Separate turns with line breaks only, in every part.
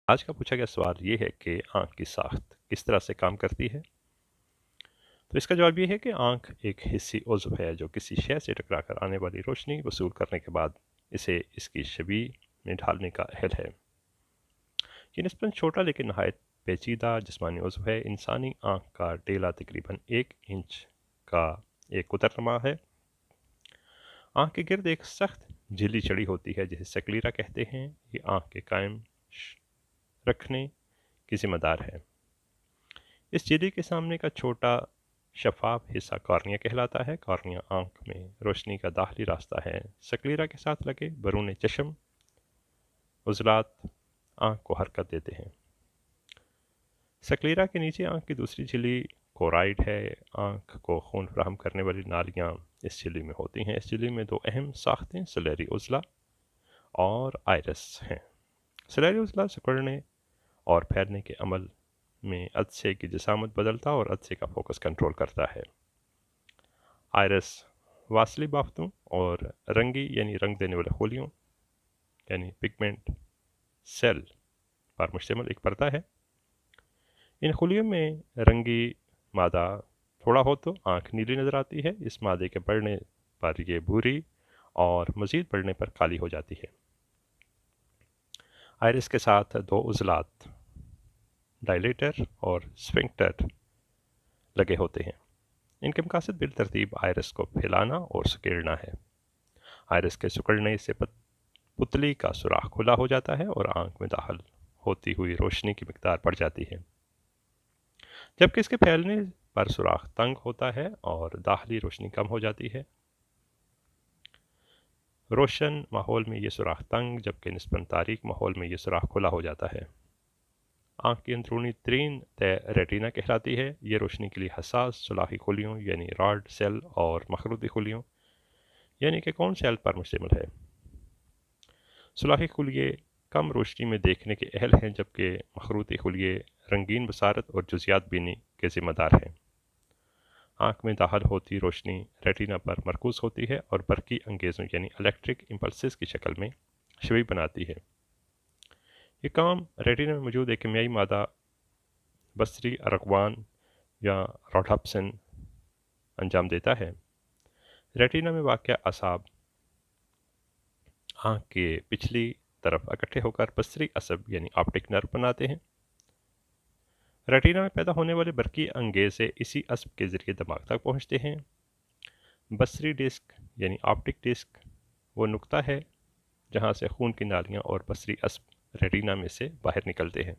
आज का पूछा गया सवाल ये है कि आँख की साख्त किस तरह से काम करती है। तो इसका जवाब ये है कि आँख एक हिस्सी उज़्व है जो किसी शय से टकराकर आने वाली रोशनी वसूल करने के बाद इसे इसकी छवि में ढालने का अहल है। ये निस्बतन छोटा लेकिन नहायत पेचीदा जिस्मानी उज़्व है। इंसानी आँख का डेला तकरीबन 1 इंच का एक कुतरनमा है। आँख के गिर्द एक सख्त झिल्ली चढ़ी होती है जिसे सक्लीरा कहते हैं। ये आँख के कायम रखने की जिम्मेदार है। इस झिल्ली के सामने का छोटा शफाफ हिस्सा कॉर्निया कहलाता है। कॉर्निया आंख में रोशनी का दाखिली रास्ता है। सक्लीरा के साथ लगे बरून चश्म उजलात आंख को हरकत देते हैं। सक्लीरा के नीचे आंख की दूसरी झिल्ली कोराइड है। आंख को खून फराहम करने वाली नालियां इस झिल्ली में होती हैं। इस झिल्ली में दो अहम साख्तें सलेरी उजला और आयरस हैं। सलेरी उजला सिकुड़ने और फैलने के अमल में अदसे की जिसामत बदलता और अदसे का फोकस कंट्रोल करता है। आयरस वासली बाफ्तों और रंगी यानी रंग देने वाले खोलियों यानी पिगमेंट सेल पर मुश्तमिल एक पर्दा है। इन खोलियों में रंगी मादा थोड़ा हो तो आँख नीली नज़र आती है। इस मादे के बढ़ने पर यह भूरी और मज़ीद बढ़ने पर काली हो जाती है। आयरिस के साथ दो उजलात डायलेटर और स्फिंक्टर लगे होते हैं। इनके मकासद बिल तरतीब आयरिस को फैलाना और सिकेड़ना है। आयरिस के सिकुड़ने से पुतली का सुराख खुला हो जाता है और आंख में दाखिल होती हुई रोशनी की मिकदार बढ़ जाती है, जबकि इसके फैलने पर सुराख तंग होता है और दाखिली रोशनी कम हो जाती है। रोशन माहौल में ये सुराख तंग जबकि निस्बतन तारीक माहौल में ये सुराख खुला हो जाता है। आंख की अंदरूनी तरीन तय रेटिना कहलाती है। ये रोशनी के लिए हसास सुलाखी खुलियों यानी रॉड सेल और मखरूती खुलियों यानी कि कौन सेल पर मुश्तमिल है। सुलाखी खुलिये कम रोशनी में देखने के अहल हैं, जबकि मखरूती खुलिये रंगीन बसारत और जुजियात बीनी के ज़िम्मेदार हैं। आँख में दाखिल होती रोशनी रेटिना पर मरकूज़ होती है और बरकी अंगेज़ों यानी इलेक्ट्रिक इम्पल्सेस की शक्ल में छवि बनाती है। ये काम रेटिना में मौजूद एक कीमियाई मादा बसरी अरगवान या रोडहप्सिन अंजाम देता है। रेटिना में वाक़या असाब आँख के पिछली तरफ इकट्ठे होकर बसरी असब यानी ऑप्टिक नर्व बनाते हैं। रेटिना में पैदा होने वाले बरकी अंगेज़े इसी असब के ज़रिए दिमाग तक पहुँचते हैं। बसरी डिस्क यानी ऑप्टिक डिस्क वो नुक्ता है जहाँ से खून की नालियाँ और बसरी असब रेटिना में से बाहर निकलते हैं।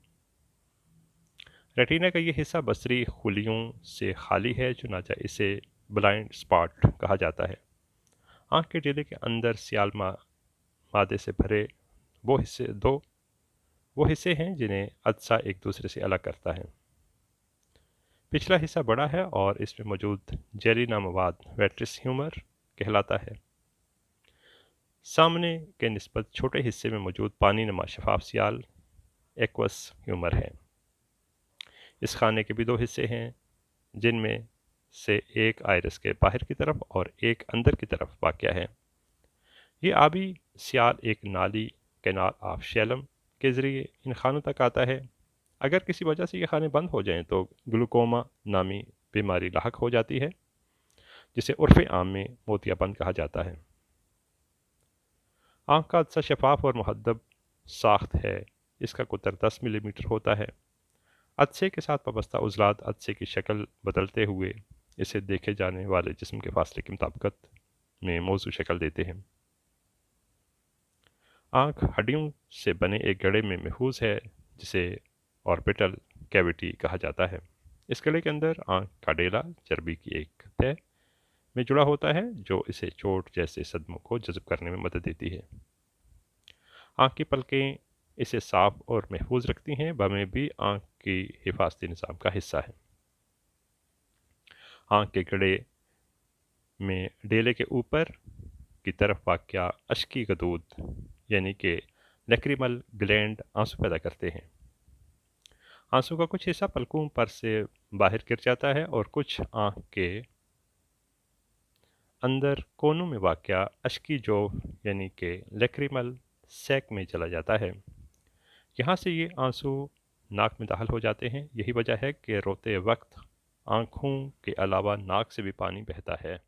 रेटिना का ये हिस्सा बसरी खुलियों से खाली है, चुनाचा इसे ब्लाइंड स्पॉट कहा जाता है। आँख के डेले के अंदर सियाल मादे से भरे वो हिस्से हैं जिन्हें अदसा एक दूसरे से अलग करता है। पिछला हिस्सा बड़ा है और इसमें मौजूद जेली नामवाद वेट्रिस ह्यूमर कहलाता है। सामने के निस्बत छोटे हिस्से में मौजूद पानी नमा शफाफ सियाल एक्वस ह्यूमर है। इस खाने के भी दो हिस्से हैं, जिनमें से एक आयरिस के बाहर की तरफ और एक अंदर की तरफ वाक़या है। ये आबी सियाल एक नाली कैनाल ऑफ शैलम के ज़रिए इन खानों तक आता है। अगर किसी वजह से ये खाने बंद हो जाएं तो ग्लूकोमा नामी बीमारी लाहक हो जाती है, जिसे उर्फ़ आम में मोतियाबंद कहा जाता है। आँख का अदसा शफाफ और मुहद्दब साख्त है। इसका कुतर 10 मिलीमीटर होता है। अदसे के साथ वाबस्ता उजलात अदसे की शक्ल बदलते हुए इसे देखे जाने वाले जिस्म के फासले की मुताबिकत में मौजू शक्ल देते हैं। आँख हड्डियों से बने एक गड़े में महफूज है जिसे ऑर्बिटल कैविटी कहा जाता है। इस गड़े के अंदर आँख का डेला चर्बी की एक तह में जुड़ा होता है जो इसे चोट जैसे सदमों को जज़ब करने में मदद देती है। आँख की पलकें इसे साफ और महफूज रखती हैं। बमें भी आँख की हिफाजती निज़ाम का हिस्सा है। आँख के गड़े में डेले के ऊपर की तरफ वाक़या अश्की गदूद यानी कि लैक्रिमल ग्लैंड आंसू पैदा करते हैं। आंसू का कुछ हिस्सा पलकों पर से बाहर गिर जाता है और कुछ आँख के अंदर कोनों में वाक़या अश्की जोफ यानी कि लैक्रिमल सैक में चला जाता है। यहाँ से ये आंसू नाक में दाखिल हो जाते हैं। यही वजह है कि रोते वक्त आंखों के अलावा नाक से भी पानी बहता है।